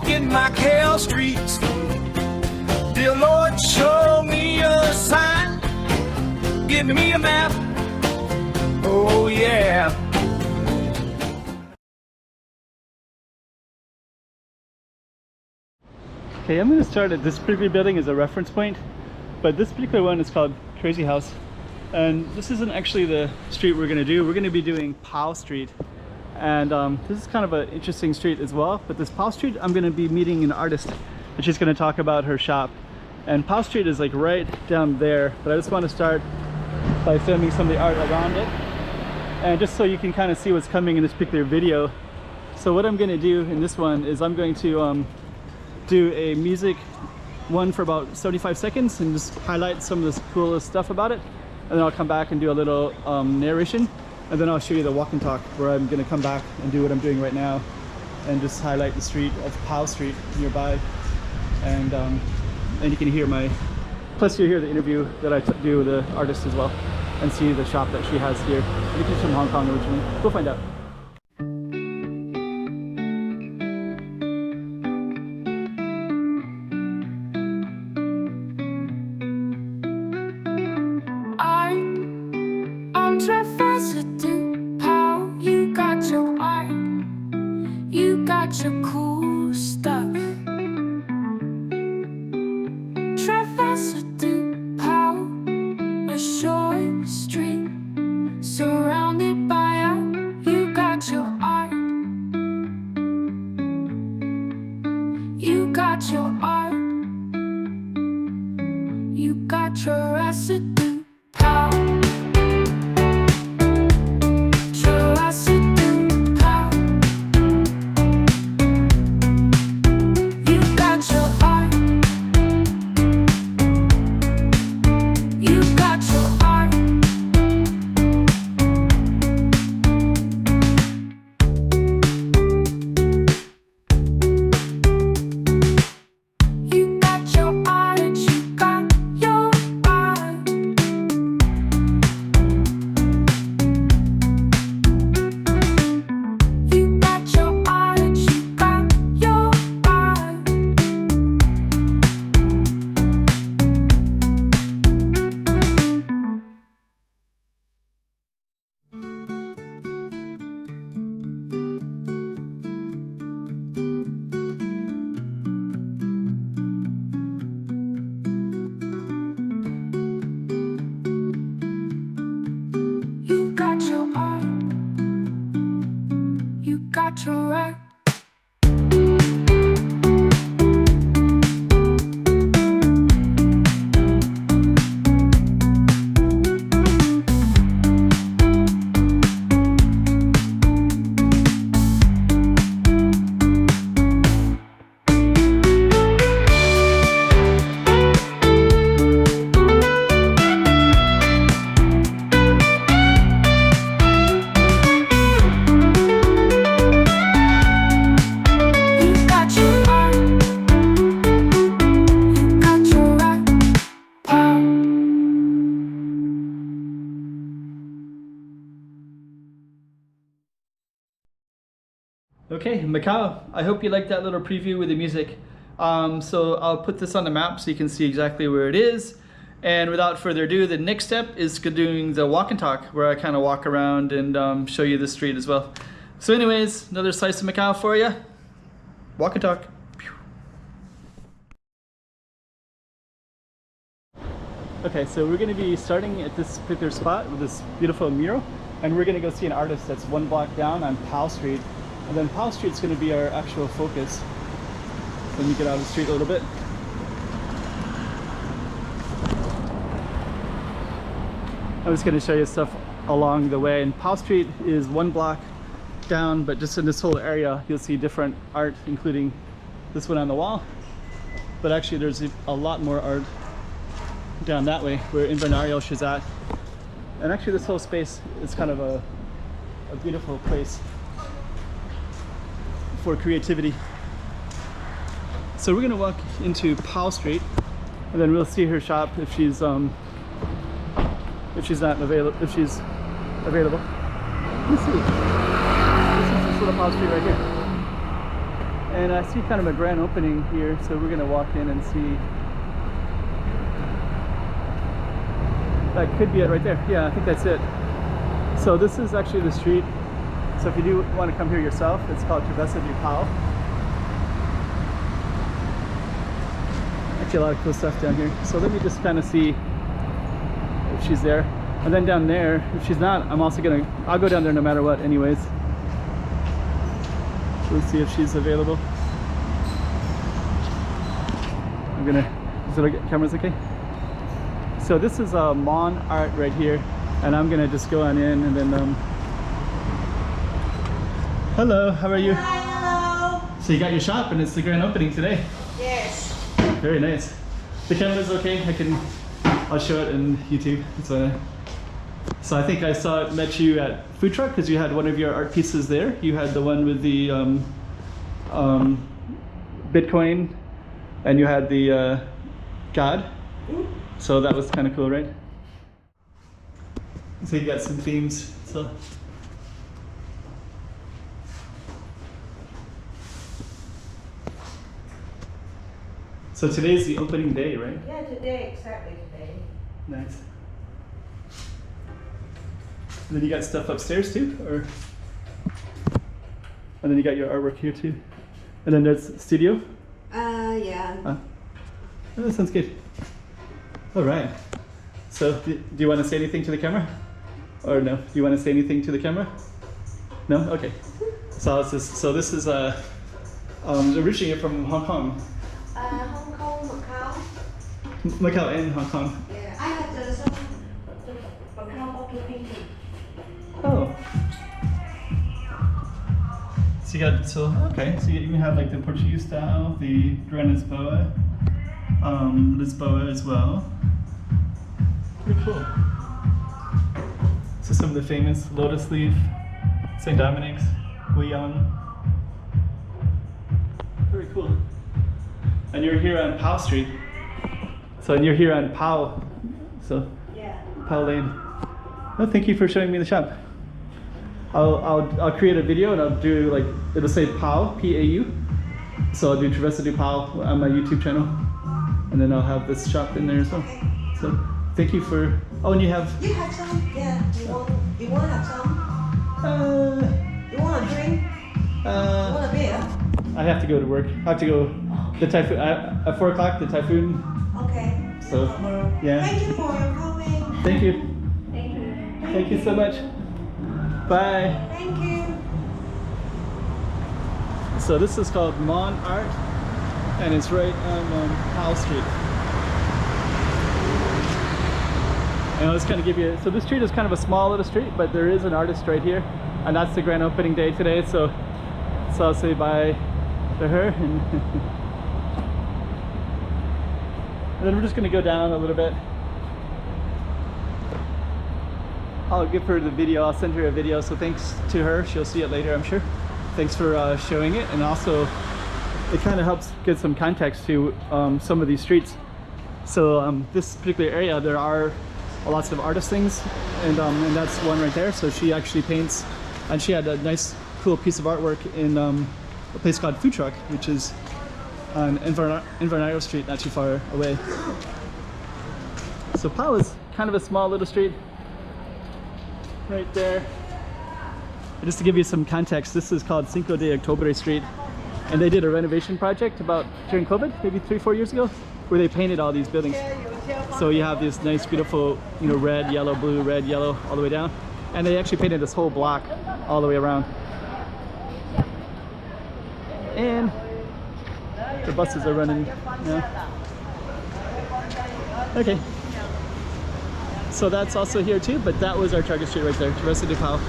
Walking Macau Streets. Dear Lord, show me a sign. Give me a map. Oh yeah. Okay, I'm going to start at this particular building as a reference point, but this particular one is called Crazy House, and this isn't actually the street we're going to do. We're going to be doing Pao Street, and this is kind of an interesting street as well. But this Pao Street, I'm going to be meeting an artist, and she's going to talk about her shop. And Pao Street is like right down there, but I just want to start by filming some of the art around it, and just so you can kind of see what's coming in this particular video. So what I'm going to do in this one is I'm going to do a music one for about 75 seconds and just highlight some of the coolest stuff about it, and then I'll come back and do a little narration, and then I'll show you the walk and talk, where I'm going to come back and do what I'm doing right now and just highlight the street of Pao Street nearby, and you can hear plus you'll hear the interview that I do with the artist as well, and see the shop that she has here. I think she's from Hong Kong originally. We'll find out. I'm Travessa to Pao. You got your art, you got your cool stuff. Travessa to Pao, a short street surrounded by art. You got your art, you got your art, you got your residue. Pao. Got your art. Okay, Macau, I hope you liked that little preview with the music. So I'll put this on the map so you can see exactly where it is. And without further ado, the next step is doing the walk and talk, where I kind of walk around and show you the street as well. So anyways, another slice of Macau for you. Walk and talk. Okay, so we're going to be starting at this particular spot with this beautiful mural, and we're going to go see an artist that's one block down on Pao Street. And then Pao Street's going to be our actual focus. Let me get out of the street a little bit. I'm just going to show you stuff along the way. And Pao Street is one block down, but just in this whole area you'll see different art, including this one on the wall. But actually there's a lot more art down that way where Invernario she's at. And actually this whole space is kind of a beautiful place for creativity. So we're gonna walk into Pao Street, and then we'll see her shop if she's available. Let's see. This is this little Pao Street right here. And I see kind of a grand opening here, so we're gonna walk in and see. That could be it right there. Yeah, I think that's it. So this is actually the street. So if you do want to come here yourself, it's called Travessa du Pau. Actually, a lot of cool stuff down here. So let me just kind of see if she's there. And then down there, if she's not, I'll go down there no matter what anyways. Let's see if she's available. Is the camera's okay? So this is Mon Art right here, and I'm gonna just go on in and then hello, how are you? Hi, hello. So you got your shop and it's the grand opening today. Yes. Very nice. The camera's okay, I'll show it in YouTube. So I think I met you at Food Truck because you had one of your art pieces there. You had the one with the Bitcoin, and you had the God. So that was kind of cool, right? So you got some themes. So today's the opening day, right? Yeah, today, exactly today. Nice. And then you got stuff upstairs too, or? And then you got your artwork here too. And then there's the studio. Yeah. Oh, that sounds good. All right. So do you want to say anything to the camera? Or no? Do you want to say anything to the camera? No? Okay. So this is originally from Hong Kong. Hong Kong, Macau. Macau and Hong Kong. Yeah, I have some Macau bottle painting. Oh. So you got, okay, so you even have like the Portuguese style, the Lisboa, Lisboa as well. Pretty cool. So some of the famous lotus leaf, St. Dominic's, Guiyang. Very cool. And you're here on Pau Street. And you're here on Pau. So Yeah. Pau Lane. Well, thank you for showing me the shop. I'll create a video and I'll do like, it'll say Pau, P-A-U. So I'll do Travessa du Pau on my YouTube channel. And then I'll have this shop in there as well. So thank you for, oh, and you have... You have some? Yeah. You want to have some? You want a drink? You want a beer? I have to go to work. I have to go, the typhoon, at 4 o'clock, the typhoon. Okay. So, yeah. Thank you for your coming. Thank you. Thank you. Thank you so much. Bye. Thank you. So this is called Mon Art, and it's right on Pau Street. And I'll just kind of give you, so this street is kind of a small little street, but there is an artist right here, and that's the grand opening day today, so I'll say bye to her. And then we're just going to go down a little bit. I'll give her the video, I'll send her a video, so thanks to her, she'll see it later I'm sure. Thanks for showing it, and also it kind of helps get some context to some of these streets. So this particular area, there are lots of artist things, and that's one right there. So she actually paints, and she had a nice cool piece of artwork in a place called Food Truck, which is on Invernario Street, not too far away. So Pau is kind of a small little street right there. And just to give you some context, this is called Cinco de Octubre Street, and they did a renovation project about during COVID, maybe 3-4 years ago, where they painted all these buildings. So you have this nice, beautiful, you know, red, yellow, blue, red, yellow, all the way down, and they actually painted this whole block all the way around. And the buses are running now. Okay. So that's also here too, but that was our target street right there, Travessa du Pau.